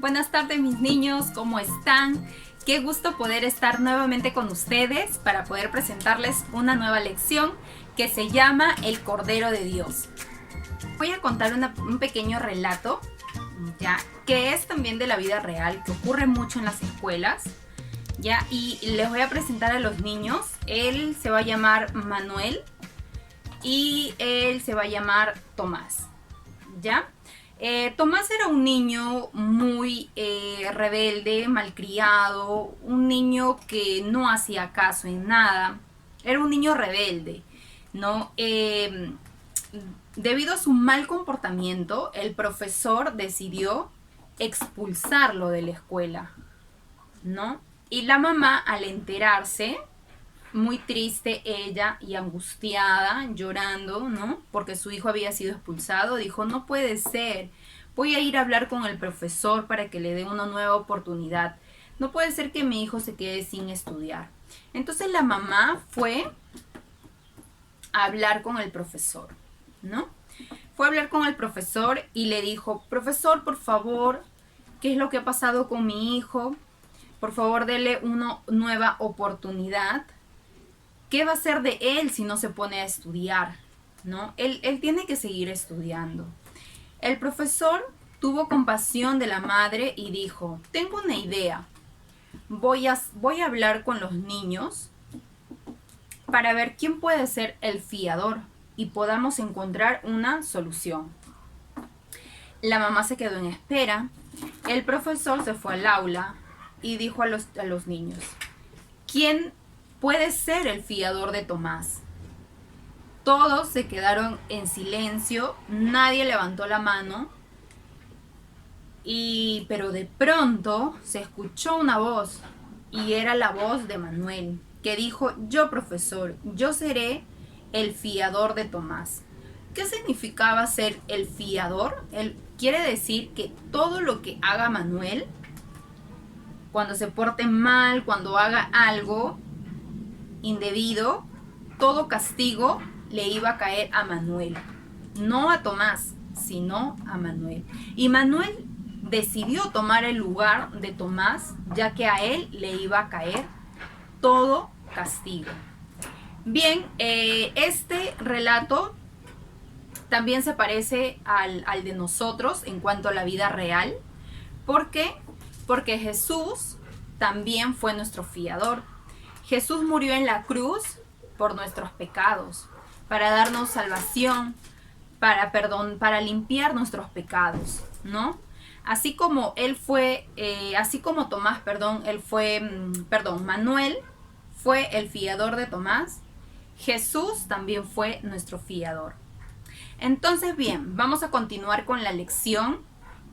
Buenas tardes mis niños, ¿cómo están? Qué gusto poder estar nuevamente con ustedes para poder presentarles una nueva lección que se llama El Cordero de Dios. Voy a contar un pequeño relato, ya, que es también de la vida real, que ocurre mucho en las escuelas, ya, y les voy a presentar a los niños. Él se va a llamar Manuel y él se va a llamar Tomás, ¿ya? Tomás era un niño muy rebelde, malcriado, un niño que no hacía caso en nada, era un niño rebelde, ¿no? Debido a su mal comportamiento, el profesor decidió expulsarlo de la escuela, ¿no? Y la mamá, al enterarse, muy triste ella y angustiada, llorando, ¿no? Porque su hijo había sido expulsado, dijo, no puede ser, voy a ir a hablar con el profesor para que le dé una nueva oportunidad. No puede ser que mi hijo se quede sin estudiar. Entonces la mamá fue a hablar con el profesor, ¿no? Fue a hablar con el profesor y le dijo, profesor, por favor, ¿qué es lo que ha pasado con mi hijo? Por favor, dele una nueva oportunidad. ¿Qué va a ser de él si no se pone a estudiar? ¿No? Él tiene que seguir estudiando. El profesor tuvo compasión de la madre y dijo, tengo una idea. Voy a hablar con los niños para ver quién puede ser el fiador y podamos encontrar una solución. La mamá se quedó en espera. El profesor se fue al aula y dijo a los niños, ¿quién puede ser el fiador de Tomás? Todos se quedaron en silencio, nadie levantó la mano, pero de pronto se escuchó una voz, y era la voz de Manuel, que dijo, yo profesor, yo seré el fiador de Tomás. ¿Qué significaba ser el fiador? Él quiere decir que todo lo que haga Manuel, cuando se porte mal, cuando haga algo indebido, todo castigo le iba a caer a Manuel, no a Tomás, sino a Manuel. Y Manuel decidió tomar el lugar de Tomás, ya que a él le iba a caer todo castigo. Bien, este relato también se parece al de nosotros en cuanto a la vida real. ¿Por qué? Porque Jesús también fue nuestro fiador. Jesús murió en la cruz por nuestros pecados, para darnos salvación, para limpiar nuestros pecados, ¿no? Así como Tomás, Manuel fue el fiador de Tomás, Jesús también fue nuestro fiador. Entonces, bien, vamos a continuar con la lección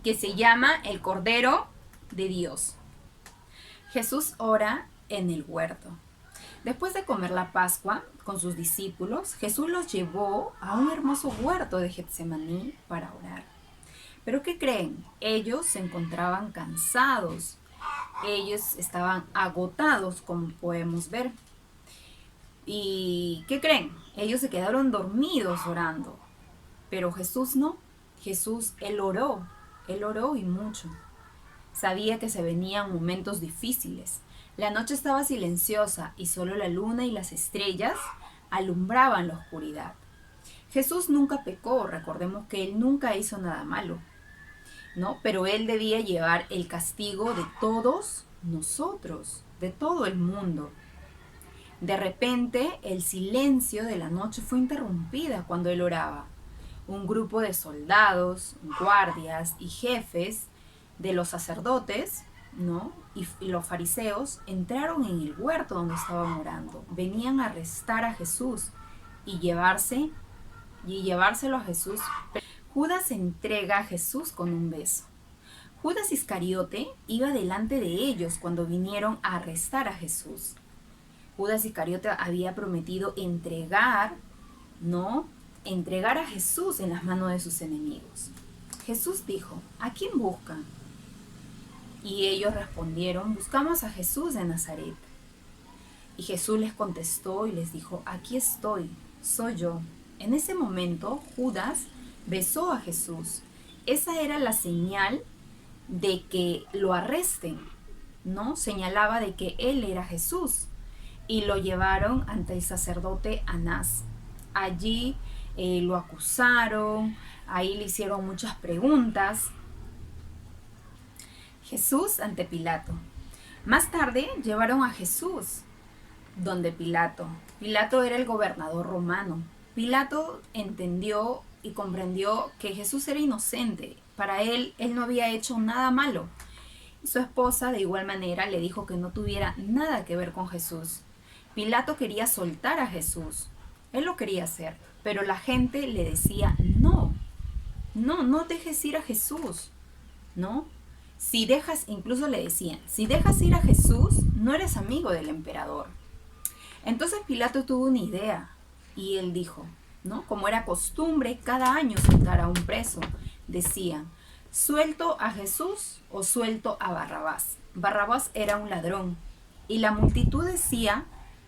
que se llama El Cordero de Dios. Jesús ora en el huerto. Después de comer la Pascua con sus discípulos, Jesús los llevó a un hermoso huerto de Getsemaní para orar. ¿Pero qué creen? Ellos se encontraban cansados. Ellos estaban agotados, como podemos ver. ¿Y qué creen? Ellos se quedaron dormidos orando. Pero Jesús no. Jesús, él oró y mucho. Sabía que se venían momentos difíciles. La noche estaba silenciosa y solo la luna y las estrellas alumbraban la oscuridad. Jesús nunca pecó, recordemos que él nunca hizo nada malo, ¿no? Pero él debía llevar el castigo de todos nosotros, de todo el mundo. De repente, el silencio de la noche fue interrumpida cuando él oraba. Un grupo de soldados, guardias y jefes de los sacerdotes, ¿no? Y los fariseos entraron en el huerto donde estaban orando. Venían a arrestar a Jesús y llevárselo a Jesús. Judas entrega a Jesús con un beso. Judas Iscariote iba delante de ellos cuando vinieron a arrestar a Jesús. Judas Iscariote había prometido entregar a Jesús en las manos de sus enemigos. Jesús dijo, ¿a quién buscan? Y ellos respondieron, buscamos a Jesús de Nazaret. Y Jesús les contestó y les dijo, aquí estoy, soy yo. En ese momento, Judas besó a Jesús. Esa era la señal de que lo arresten, ¿no? Señalaba de que él era Jesús y lo llevaron ante el sacerdote Anás. Allí lo acusaron, ahí le hicieron muchas preguntas. Jesús ante Pilato. Más tarde llevaron a Jesús donde Pilato. Pilato era el gobernador romano. Pilato entendió y comprendió que Jesús era inocente. Para él no había hecho nada malo. Su esposa de igual manera le dijo que no tuviera nada que ver con Jesús. Pilato quería soltar a Jesús. Él lo quería hacer, pero la gente le decía, no dejes ir a Jesús, ¿no? Si dejas, incluso le decían, si dejas ir a Jesús, no eres amigo del emperador. Entonces Pilato tuvo una idea y él dijo, ¿no? Como era costumbre cada año soltar a un preso, decían, ¿suelto a Jesús o suelto a Barrabás? Barrabás era un ladrón y la multitud decía,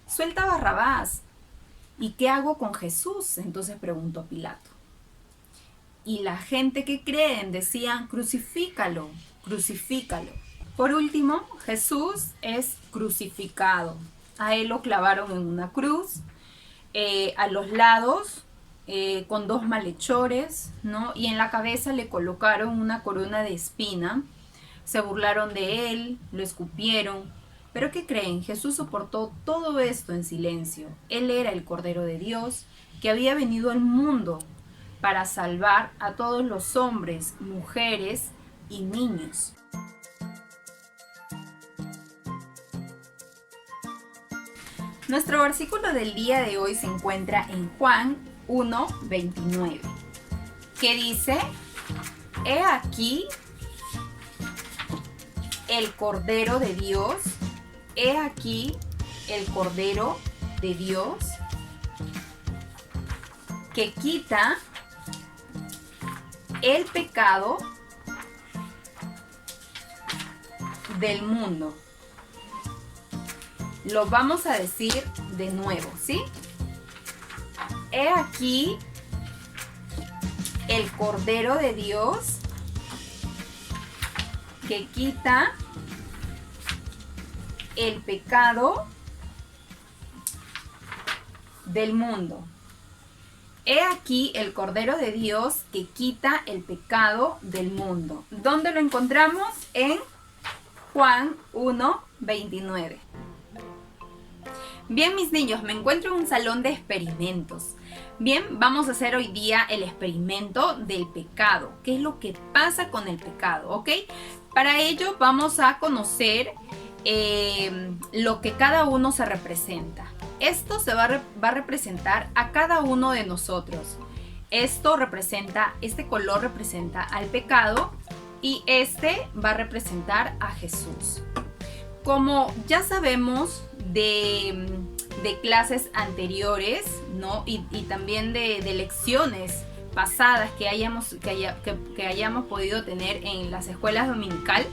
suelta a Barrabás. ¿Y qué hago con Jesús? Entonces preguntó Pilato. Y la gente que creen decían, crucifícalo, crucifícalo. Por último, Jesús es crucificado. A él lo clavaron en una cruz, a los lados, con dos malhechores, ¿no? Y en la cabeza le colocaron una corona de espina. Se burlaron de él, lo escupieron. ¿Pero qué creen? Jesús soportó todo esto en silencio. Él era el Cordero de Dios que había venido al mundo para salvar a todos los hombres, mujeres y niños. Nuestro versículo del día de hoy se encuentra en Juan 1:29, que dice, he aquí el Cordero de Dios, he aquí el Cordero de Dios que quita el pecado del mundo. Lo vamos a decir de nuevo, ¿sí? He aquí el Cordero de Dios que quita el pecado del mundo. He aquí el Cordero de Dios que quita el pecado del mundo. ¿Dónde lo encontramos? En Juan 1:29. Bien, mis niños, me encuentro en un salón de experimentos. Bien, vamos a hacer hoy día el experimento del pecado. ¿Qué es lo que pasa con el pecado? ¿Ok? Para ello vamos a conocer lo que cada uno se representa. Esto se va a representar a cada uno de nosotros. Este color representa al pecado y este va a representar a Jesús. Como ya sabemos de clases anteriores, ¿no? Y también de lecciones pasadas que hayamos podido tener en las escuelas dominical,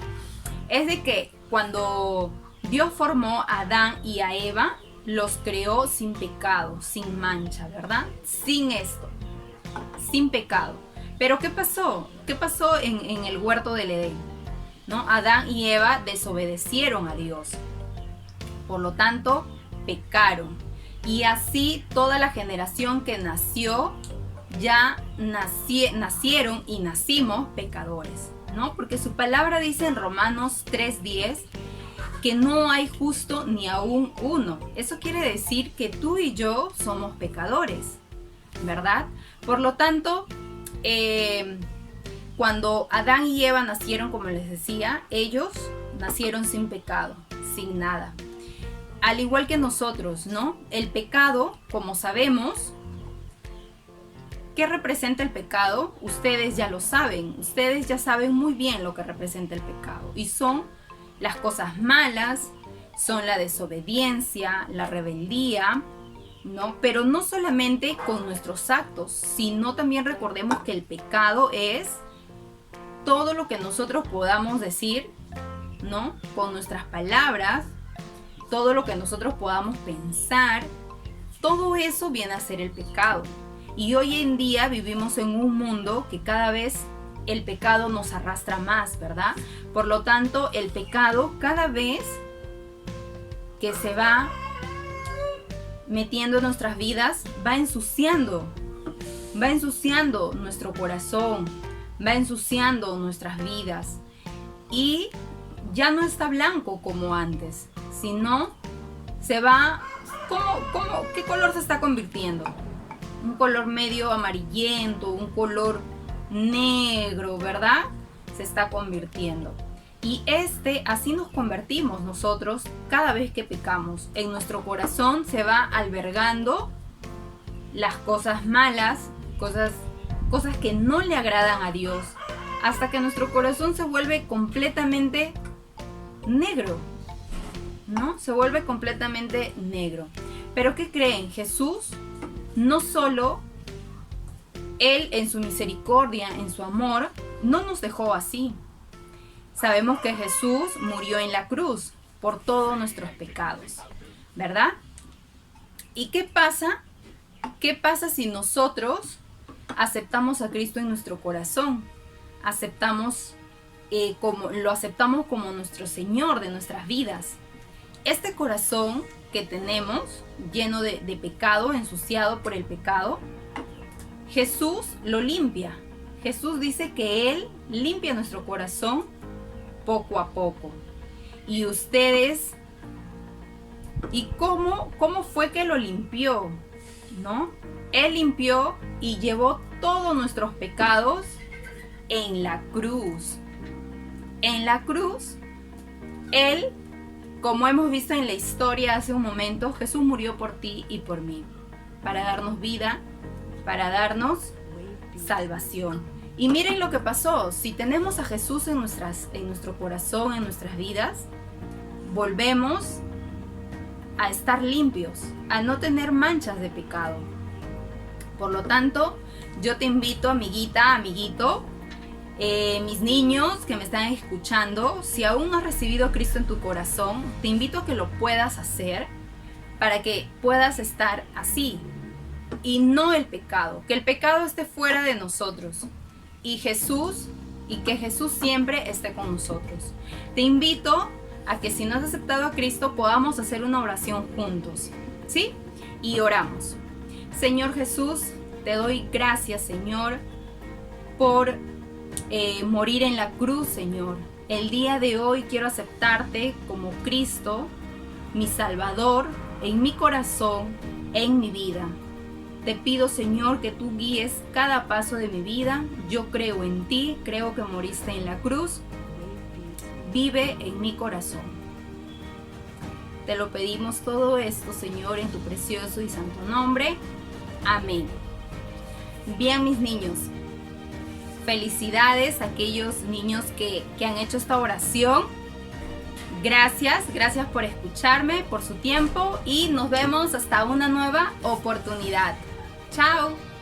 es de que cuando Dios formó a Adán y a Eva, los creó sin pecado, sin mancha, ¿verdad? Sin esto, sin pecado. Pero ¿qué pasó? ¿Qué pasó en el huerto del Edén? ¿No? Adán y Eva desobedecieron a Dios. Por lo tanto, pecaron. Y así toda la generación que nació, nacieron y nacimos pecadores, ¿no? Porque su palabra dice en Romanos 3:10 que no hay justo ni aún uno. Eso quiere decir que tú y yo somos pecadores, ¿verdad? Por lo tanto, cuando Adán y Eva nacieron, como les decía, ellos nacieron sin pecado, sin nada. Al igual que nosotros, ¿no? El pecado, como sabemos, ¿qué representa el pecado? Ustedes ya lo saben. Ustedes ya saben muy bien lo que representa el pecado. Y son las cosas malas, son la desobediencia, la rebeldía, ¿no? Pero no solamente con nuestros actos, sino también recordemos que el pecado es todo lo que nosotros podamos decir, ¿no? Con nuestras palabras, todo lo que nosotros podamos pensar, todo eso viene a ser el pecado. Y hoy en día vivimos en un mundo que cada vez el pecado nos arrastra más, ¿verdad? Por lo tanto, el pecado cada vez que se va metiendo en nuestras vidas, va ensuciando nuestro corazón, va ensuciando nuestras vidas y ya no está blanco como antes, sino se va, ¿qué color se está convirtiendo? Un color medio amarillento, un color negro, ¿verdad? Se está convirtiendo. Y así nos convertimos nosotros cada vez que pecamos. En nuestro corazón se va albergando las cosas malas, cosas que no le agradan a Dios, hasta que nuestro corazón se vuelve completamente negro, ¿no? Se vuelve completamente negro. Pero ¿qué creen? Jesús no solo, Él en su misericordia, en su amor, no nos dejó así. Sabemos que Jesús murió en la cruz por todos nuestros pecados, ¿verdad? ¿Y qué pasa? ¿Qué pasa si nosotros aceptamos a Cristo en nuestro corazón? Lo aceptamos como nuestro Señor de nuestras vidas. Este corazón que tenemos, lleno de pecado, ensuciado por el pecado, Jesús lo limpia. Jesús dice que Él limpia nuestro corazón poco a poco. Y ustedes, ¿y cómo fue que lo limpió? ¿No? Él limpió y llevó todos nuestros pecados en la cruz. En la cruz, Él, como hemos visto en la historia hace un momento, Jesús murió por ti y por mí, para darnos vida, para darnos salvación. Y miren lo que pasó. Si tenemos a Jesús en nuestro corazón, en nuestras vidas, volvemos a estar limpios, a no tener manchas de pecado. Por lo tanto, yo te invito, amiguita, amiguito, mis niños que me están escuchando, si aún no has recibido a Cristo en tu corazón, te invito a que lo puedas hacer para que puedas estar así y no el pecado, que el pecado esté fuera de nosotros y que Jesús siempre esté con nosotros. Te invito a que si no has aceptado a Cristo podamos hacer una oración juntos, ¿sí? Y oramos. Señor Jesús, te doy gracias, Señor, por morir en la cruz, Señor. El día de hoy quiero aceptarte como Cristo, mi Salvador, en mi corazón, en mi vida. Te pido, Señor, que tú guíes cada paso de mi vida. Yo creo en ti, creo que moriste en la cruz. Vive en mi corazón. Te lo pedimos todo esto, Señor, en tu precioso y santo nombre. Amén. Bien, mis niños. Felicidades a aquellos niños que han hecho esta oración. Gracias por escucharme, por su tiempo y nos vemos hasta una nueva oportunidad. Chao.